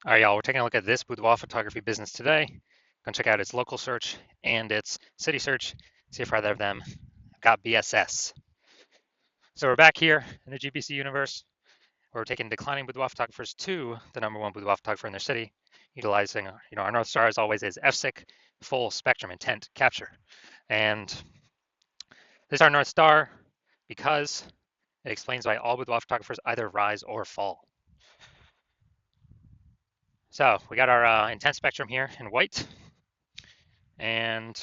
All right, y'all, we're taking a look at this boudoir photography business today. Gonna check out its local search and its city search, see if either of them got BSS. So we're back here in the GBC universe, where we're taking declining boudoir photographers to the #1 boudoir photographer in their city, utilizing, our North Star as always is FSIC, full spectrum intent capture. And this is our North Star because it explains why all boudoir photographers either rise or fall. So we got our intent spectrum here in white, and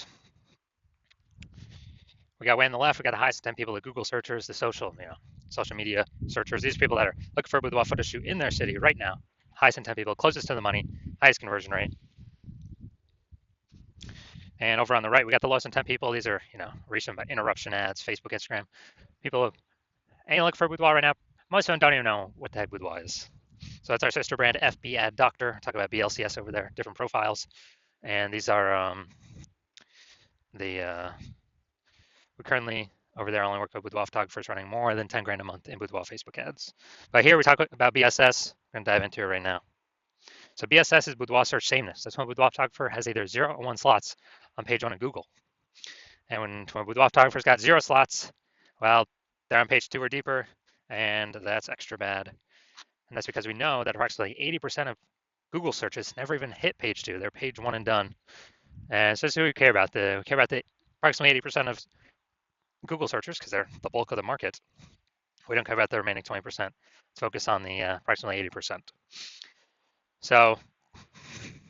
we got way on the left, we got the highest intent people, the Google searchers, the social media searchers. These people that are looking for a boudoir photo shoot in their city right now. Highest intent people, closest to the money, highest conversion rate. And over on the right, we got the lowest intent people. These are, recent interruption ads, Facebook, Instagram. People ain't looking for a boudoir right now. Most of them don't even know what the heck boudoir is. So that's our sister brand, FB Ad Doctor. Talk about BLCS over there, different profiles. And these are we currently over there only work with boudoir photographers running more than 10 grand a month in boudoir Facebook ads. But here we talk about BSS. We're going to dive into it right now. So BSS is boudoir search sameness. That's when a boudoir photographer has either 0 or 1 slots on page 1 of Google. And when a boudoir photographer's got 0 slots, well, they're on page 2 or deeper, and that's extra bad. And that's because we know that approximately 80% of Google searches never even hit page 2. They're page 1 and done. And so this is what we care about. We care about the approximately 80% of Google searchers because they're the bulk of the market. We don't care about the remaining 20%. Let's focus on the approximately 80%. So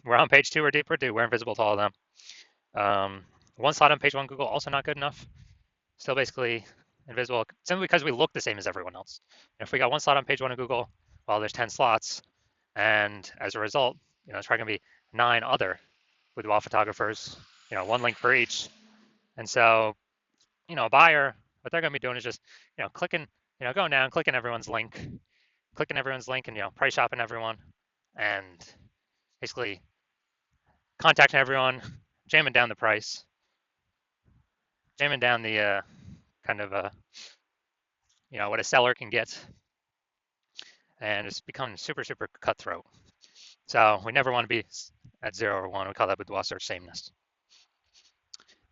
we're on page 2 or deeper, dude. We're invisible to all of them. 1 slot on page 1 Google, also not good enough. Still basically invisible simply because we look the same as everyone else. And if we got 1 slot on page 1 of Google, well, there's 10 slots. And as a result, it's probably going to be 9 other boudoir photographers, 1 link for each. And so, a buyer, what they're going to be doing is just, clicking, going down, clicking everyone's link and, price shopping everyone and basically contacting everyone, jamming down the price, jamming down the kind of, what a seller can get. And it's become super, super cutthroat. So we never want to be at 0 or 1. We call that boudoir search sameness.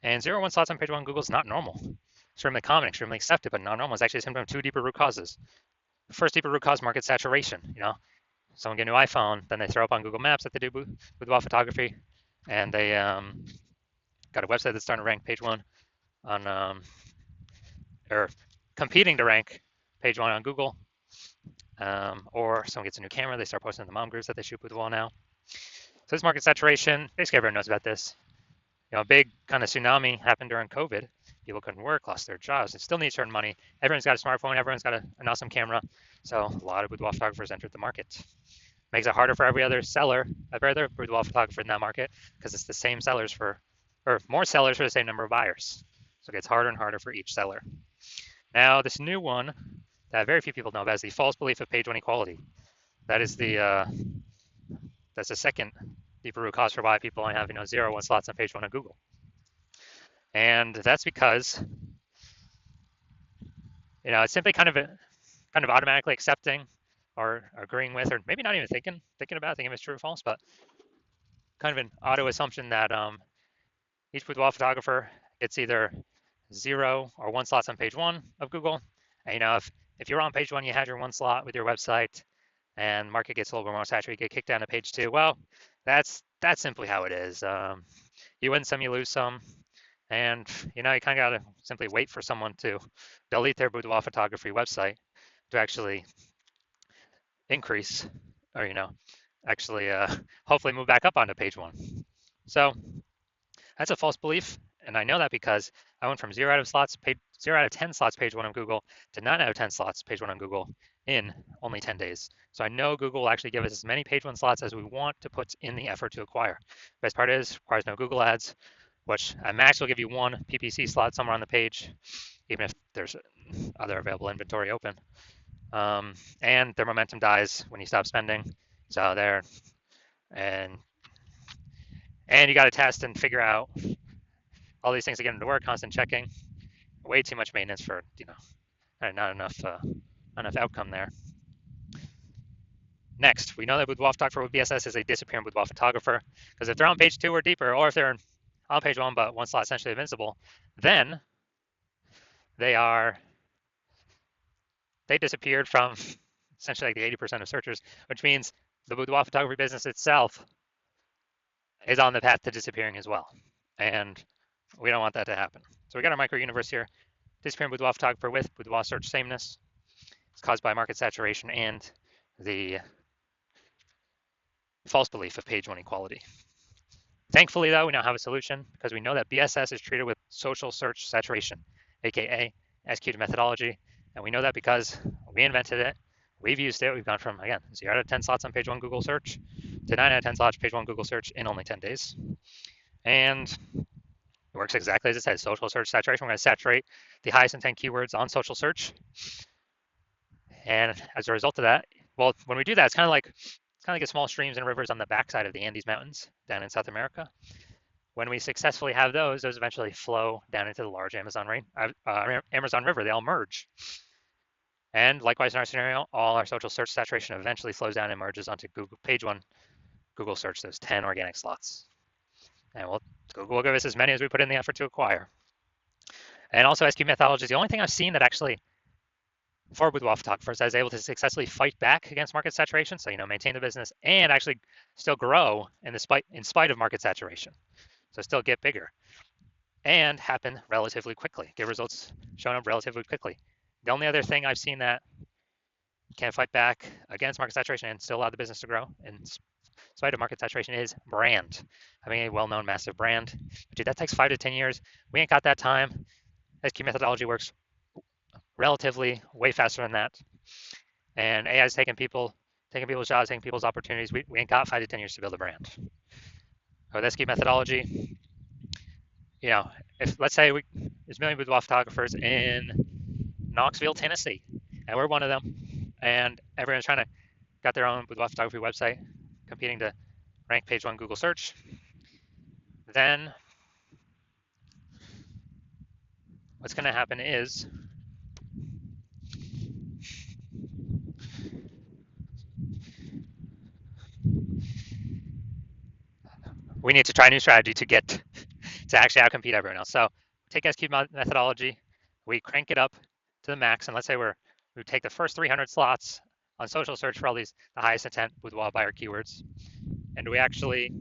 And 0 or 1 slots on page 1 Google is not normal. Extremely common, extremely accepted, but not normal. It's actually a symptom of 2 deeper root causes. The first deeper root cause, market saturation. Someone get a new iPhone, then they throw up on Google Maps that they do boudoir photography, and they got a website that's starting to rank page 1 on, or competing to rank page 1 on Google. Or someone gets a new camera, they start posting in the mom groups that they shoot boudoir now. So this market saturation, basically everyone knows about this. A big kind of tsunami happened during COVID. People couldn't work, lost their jobs, and still need to earn money. Everyone's got a smartphone, everyone's got an awesome camera. So a lot of boudoir photographers entered the market. Makes it harder for every other boudoir photographer in that market, because it's the same sellers or more sellers for the same number of buyers. So it gets harder and harder for each seller. Now, this new one that very few people know about is the false belief of page 1 equality. That is that's the second deeper root cause for why people only have 0 or 1 slots on page 1 of Google. And that's because it's simply kind of automatically accepting or agreeing with, or maybe not even thinking about thinking if it's true or false, but kind of an auto assumption that each boudoir photographer gets either 0 or 1 slots on page 1 of Google. And if you're on page 1, you had your 1 slot with your website, and market gets a little bit more saturated, you get kicked down to page 2. Well, that's simply how it is. You win some, you lose some, and you kind of got to simply wait for someone to delete their boudoir photography website to actually increase, or actually hopefully move back up onto page 1. So that's a false belief, and I know that because I went from 0 out of 10 slots page 1 on Google to 9 out of 10 slots page 1 on Google in only 10 days. So I know Google will actually give us as many page 1 slots as we want to put in the effort to acquire. Best part is, requires no Google ads, which at max will give you 1 PPC slot somewhere on the page, even if there's other available inventory open. And their momentum dies when you stop spending. So there, and you got to test and figure out all these things to get them to work, constant checking. Way too much maintenance for, not enough outcome there. Next, we know that Boudoir photographer with BSS is a disappearing Boudoir photographer, because if they're on page 2 or deeper, or if they're on page 1 but one slot essentially invincible, then they disappeared from essentially like the 80% of searchers, which means the boudoir photography business itself is on the path to disappearing as well. And we don't want that to happen. So we got our micro universe here. Disappearing boudoir photographer with boudoir search sameness. It's caused by market saturation and the false belief of page 1 equality. Thankfully, though, we now have a solution because we know that BSS is treated with social search saturation, aka executed methodology. And we know that because we invented it, we've used it. We've gone from, again, 0 out of 10 slots on page 1 Google search to 9 out of 10 slots page 1 Google search in only 10 days. And it works exactly as it says, social search saturation. We're going to saturate the highest intent keywords on social search. And as a result of that, well, when we do that, it's kind of like the small streams and rivers on the backside of the Andes Mountains down in South America. When we successfully have those eventually flow down into the large Amazon River. They all merge. And likewise in our scenario, all our social search saturation eventually flows down and merges onto Google page 1 Google search, those 10 organic slots. And Google will give us as many as we put in the effort to acquire. And also SQ methodology is the only thing I've seen that actually, for boudoir photographers, is able to successfully fight back against market saturation. So, maintain the business and actually still grow in spite of market saturation. So still get bigger and happen relatively quickly, get results shown up relatively quickly. The only other thing I've seen that can fight back against market saturation and still allow the business to grow in spite of market saturation is brand. Having a well-known, massive brand. Dude, that takes 5 to 10 years. We ain't got that time. SQ methodology works relatively way faster than that. And AI is taking people's jobs, taking people's opportunities. We ain't got 5 to 10 years to build a brand. With SQ methodology, if let's say there's a million boudoir photographers in Knoxville, Tennessee, and we're one of them, and everyone's got their own boudoir photography website, competing to rank page 1 Google search, then what's going to happen is we need to try a new strategy to actually outcompete everyone else. So take SQ methodology, we crank it up to the max, and let's say we take the first 300 slots on social search for all the highest intent boudoir buyer keywords, and we actually,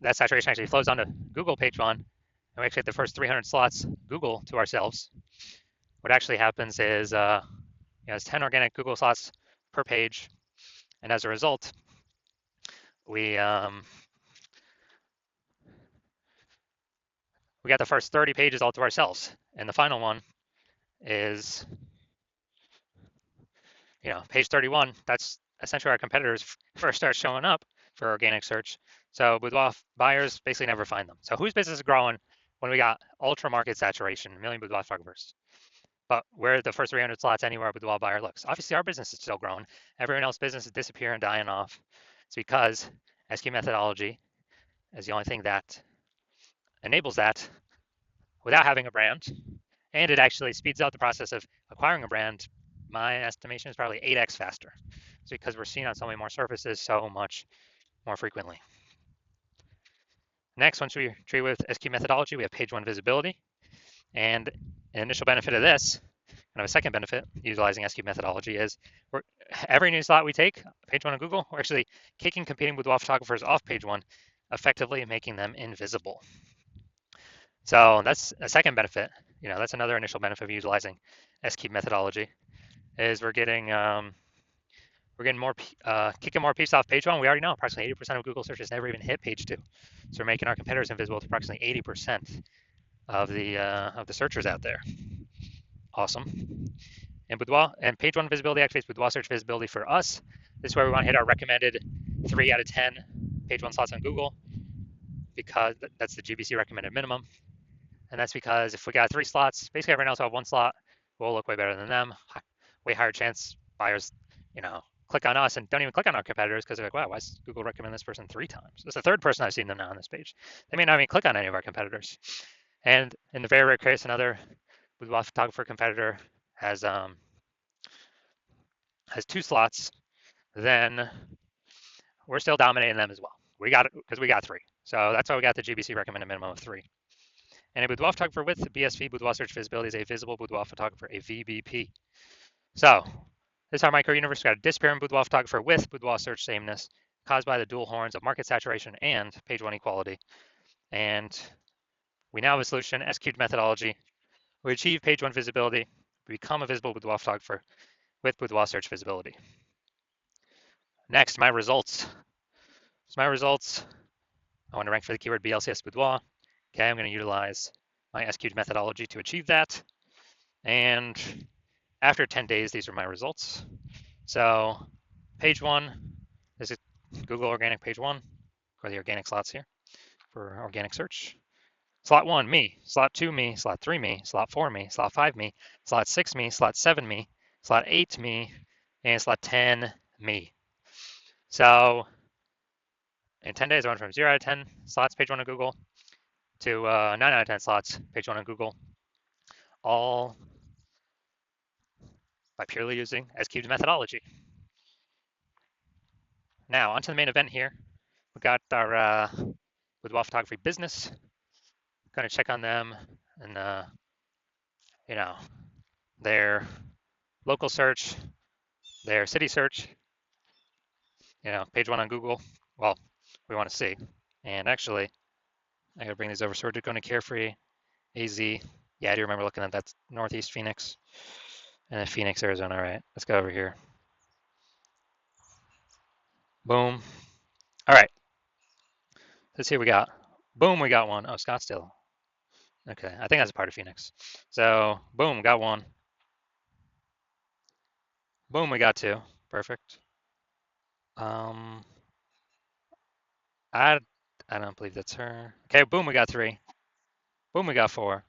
that saturation actually flows onto Google page 1, and we actually get the first 300 slots Google to ourselves. What actually happens is it's 10 organic Google slots per page, and as a result, we got the first 30 pages all to ourselves, and the final one is page 31. That's essentially our competitors first start showing up for organic search. So boudoir buyers basically never find them. So whose business is growing when we got ultra market saturation, a million boudoir photographers? But where the first 300 slots anywhere a boudoir buyer looks. Obviously, our business is still growing. Everyone else's business is disappearing, dying off. It's because SQ methodology is the only thing that enables that without having a brand. And it actually speeds up the process of acquiring a brand. My estimation is probably 8x faster. It's because we're seen on so many more surfaces so much more frequently. Next, once we treat with SQ methodology, we have page 1 visibility. And an initial benefit of this, kind of a second benefit utilizing SQ methodology, is every new slot we take, page 1 of Google, we're actually kicking competing boudoir photographers off page 1, effectively making them invisible. So that's a second benefit. That's another initial benefit of utilizing SQ methodology, is we're getting more kicking more pieces off page 1. We already know approximately 80% of Google searches never even hit page 2, so we're making our competitors invisible to approximately 80% of the searchers out there. Awesome. And page 1 visibility activates boudoir search visibility for us. This is where we want to hit our recommended 3 out of 10 page 1 slots on Google, because that's the GBC recommended minimum. And that's because if we got 3 slots, basically everyone else will have 1 slot, we'll look way better than them. Way higher chance buyers, click on us and don't even click on our competitors because they're like, wow, why does Google recommend this person 3 times? It's the 3rd person I've seen them now on this page. They may not even click on any of our competitors. And in the very rare case, another boudoir photographer competitor has two slots, then we're still dominating them as well. We got it because we got three. So that's why we got the GBC recommended minimum of three. And a boudoir photographer with BSV, boudoir search visibility, is a visible boudoir photographer, a VBP. So this is our micro universe. We got a disappearing boudoir photographer with boudoir search sameness caused by the dual horns of market saturation and page one equality. And we now have a solution, execute methodology. We achieve page one visibility. We become a visible boudoir photographer with boudoir search visibility. Next, my results. So my results, I want to rank for the keyword BLCS boudoir. Okay, I'm going to utilize my execute methodology to achieve that. And after 10 days, these are my results. So page one, this is Google organic page one, or the organic slots here for organic search. Slot one, me. Slot two, me. Slot three, me. Slot four, me. Slot five, me. Slot six, me. Slot seven, me. Slot eight, me. And slot 10, me. So in 10 days, I went from 0 out of 10 slots, page one on Google, to 9 out of 10 slots, page one on Google, all by purely using SQ's methodology. Now, onto the main event here. We got our Boudoir Photography business. Going to check on them and, their local search, their city search, page one on Google. Well, we want to see. And actually, I got to bring these over. So we're going to Carefree, AZ. Yeah, I do remember looking at that. Northeast Phoenix and then Phoenix, Arizona. All right, let's go over here. Boom. All right. Let's see what we got. Boom, we got one. Oh, Scottsdale. Okay, I think that's a part of Phoenix. So, boom, got one. Boom, we got two. Perfect. I don't believe that's her. Okay, boom, we got three. Boom, we got four.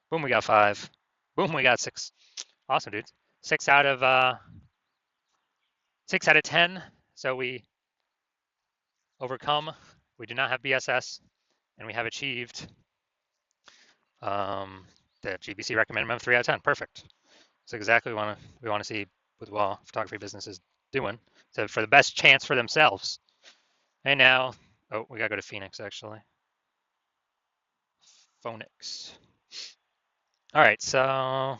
Boom, we got five. Boom, we got six. Awesome, dudes. 6 out of 10. So we overcome. We do not have BSS, and we have achieved the GBC recommended minimum 3 out of 10. Perfect. That's exactly what we want to see boudoir photography businesses doing. So for the best chance for themselves. And now, oh, we gotta go to Phoenix actually. Phoenix. All right, so, all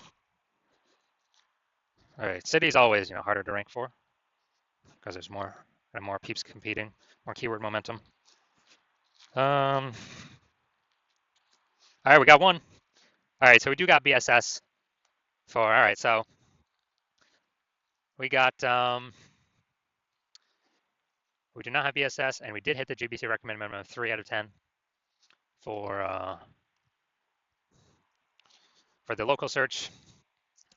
right, city's always harder to rank for because there's more peeps competing, more keyword momentum. All right, we got one. All right, so we do got BSS for, all right, so we got, we do not have BSS, and we did hit the GBC recommended minimum of 3 out of 10 for the local search,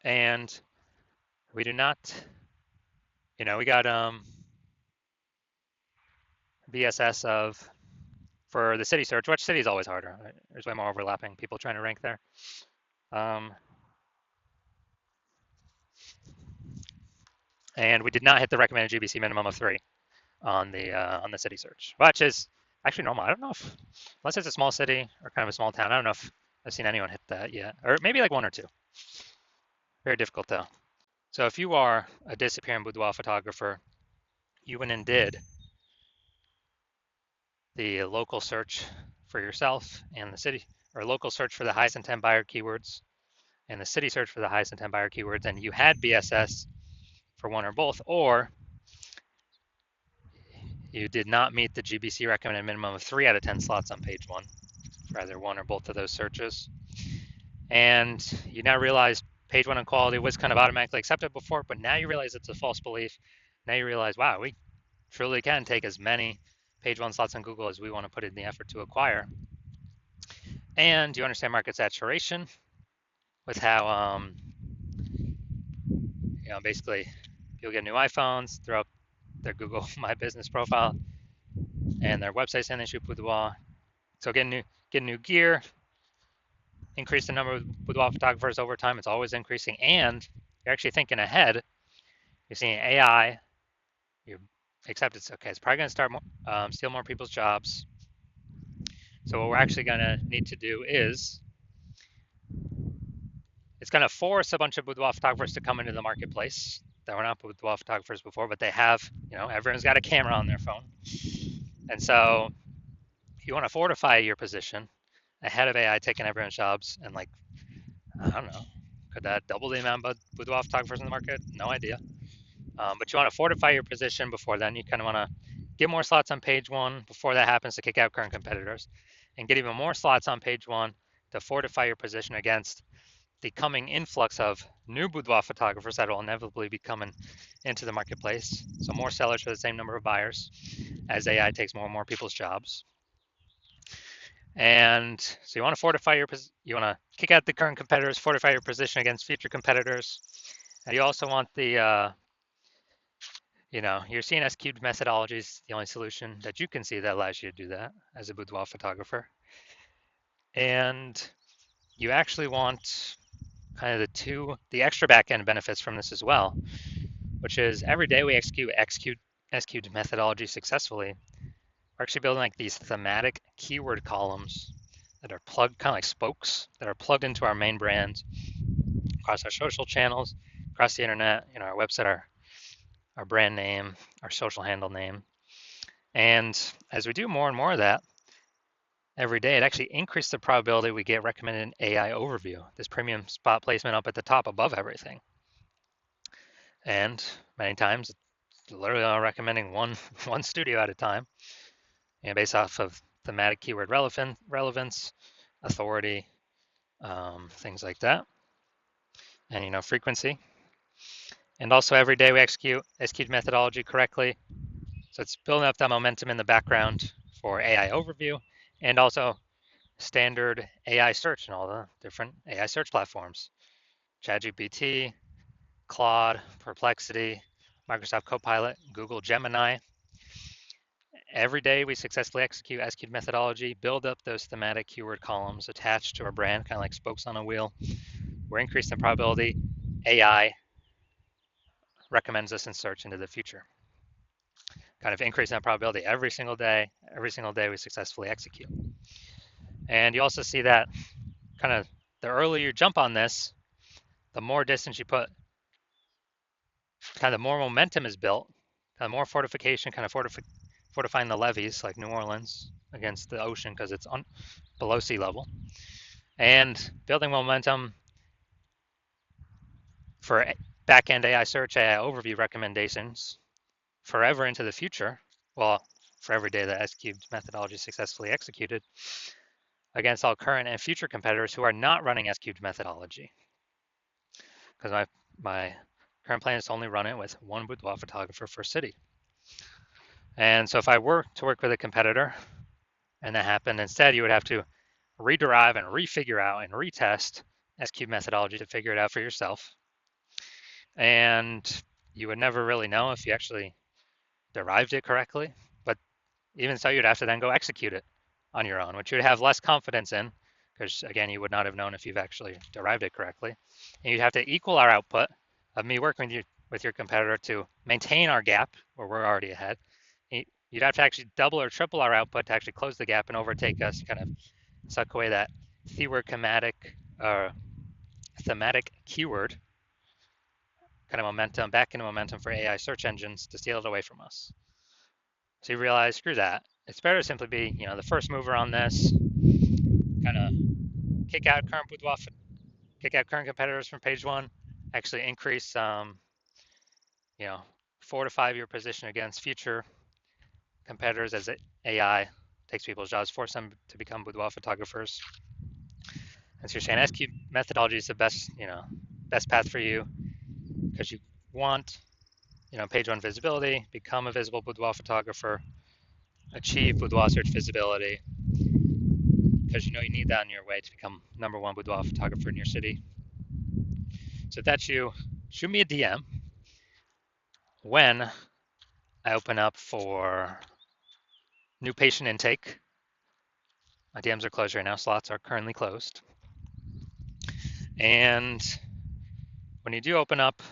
and we do not, we got BSS of for the city search, which city is always harder. Right? There's way more overlapping people trying to rank there. And we did not hit the recommended GBC minimum of 3 on the city search, which is actually normal. I don't know if, unless it's a small city or kind of a small town, I don't know if I've seen anyone hit that yet, or maybe like 1 or 2. Very difficult though. So if you are a disappearing boudoir photographer, you went and did the local search for yourself and the city, or local search for the highest intent buyer keywords and the city search for the highest intent buyer keywords, and you had BSS for one or both, or you did not meet the GBC recommended minimum of 3 out of 10 slots on page one for either one or both of those searches. And you now realize page one on quality was kind of automatically accepted before, but now you realize it's a false belief. Now you realize, wow, we truly can take as many page one slots on Google as we want to put in the effort to acquire. And you understand market saturation with how, basically people get new iPhones, throw up their Google My Business profile and their website, and they shoot boudoir. So get new gear, increase the number of boudoir photographers over time. It's always increasing, and you're actually thinking ahead. You're seeing AI. You accept it's okay. It's probably going to start steal more people's jobs. So what we're actually going to need to do is It's going to force a bunch of boudoir photographers to come into the marketplace that were not boudoir photographers before, but they have, everyone's got a camera on their phone. And so you want to fortify your position ahead of AI taking everyone's jobs. And like, I don't know, could that double the amount of boudoir photographers in the market? No idea. But you want to fortify your position before then. You kind of want to get more slots on page one before that happens to kick out current competitors, and get even more slots on page one to fortify your position against the coming influx of new boudoir photographers that will inevitably be coming into the marketplace. So more sellers for the same number of buyers as AI takes more and more people's jobs. And so you want to fortify you want to kick out the current competitors, fortify your position against future competitors. And you also want the your CNS cubed methodology is the only solution that you can see that allows you to do that as a boudoir photographer. And you actually want kind of the extra back-end benefits from this as well, which is every day we execute S-cubed methodology successfully. We're actually building like these thematic keyword columns that are plugged, kind of like spokes, that are plugged into our main brand across our social channels, across the internet, our website, our brand name, our social handle name. And as we do more and more of that every day, it actually increases the probability we get recommended an AI overview, this premium spot placement up at the top above everything. And many times, it's literally recommending one studio at a time, based off of thematic keyword relevance, authority, things like that, and frequency. And also every day we execute methodology correctly. So it's building up that momentum in the background for AI overview and also standard AI search and all the different AI search platforms. ChatGPT, Claude, Perplexity, Microsoft Copilot, Google Gemini. Every day we successfully execute S-cubed methodology, build up those thematic keyword columns attached to our brand, kind of like spokes on a wheel. We're increasing the probability AI recommends us in search into the future. Kind of increasing that probability every single day we successfully execute. And you also see that kind of the earlier you jump on this, the more distance you put, kind of the more momentum is built, kind of more fortification, kind of fortifying the levees like New Orleans against the ocean because it's below sea level, and building momentum for back-end AI search, AI overview recommendations forever into the future. Well, for every day that S-cubed methodology is successfully executed against all current and future competitors who are not running S-cubed methodology. Because my current plan is to only run it with one boudoir photographer per city. And so if I were to work with a competitor and that happened, instead you would have to rederive and refigure out and retest S-cubed methodology to figure it out for yourself. And you would never really know if you actually derived it correctly. But even so, you'd have to then go execute it on your own, which you would have less confidence in, because again, you would not have known if you've actually derived it correctly. And you'd have to equal our output of me working with your competitor to maintain our gap where we're already ahead. You'd have to actually double or triple our output to actually close the gap and overtake us, kind of suck away that thematic keyword kind of momentum, back into momentum for AI search engines to steal it away from us. So you realize, screw that. It's better to simply be, the first mover on this, kind of kick out current competitors from page one, actually increase, fortify your position against future competitors as AI takes people's jobs, force them to become boudoir photographers. And so you're saying S-cubed methodology is the best path for you because you want, page one visibility, become a visible boudoir photographer, achieve boudoir search visibility, because you need that on your way to become number one boudoir photographer in your city. So if that's you, shoot me a DM when I open up for new patient intake. My DMs are closed right now. Slots are currently closed. And when you do open up,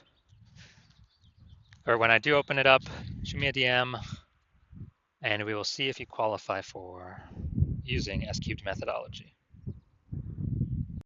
or when I do open it up, shoot me a DM and we will see if you qualify for using S-cubed methodology.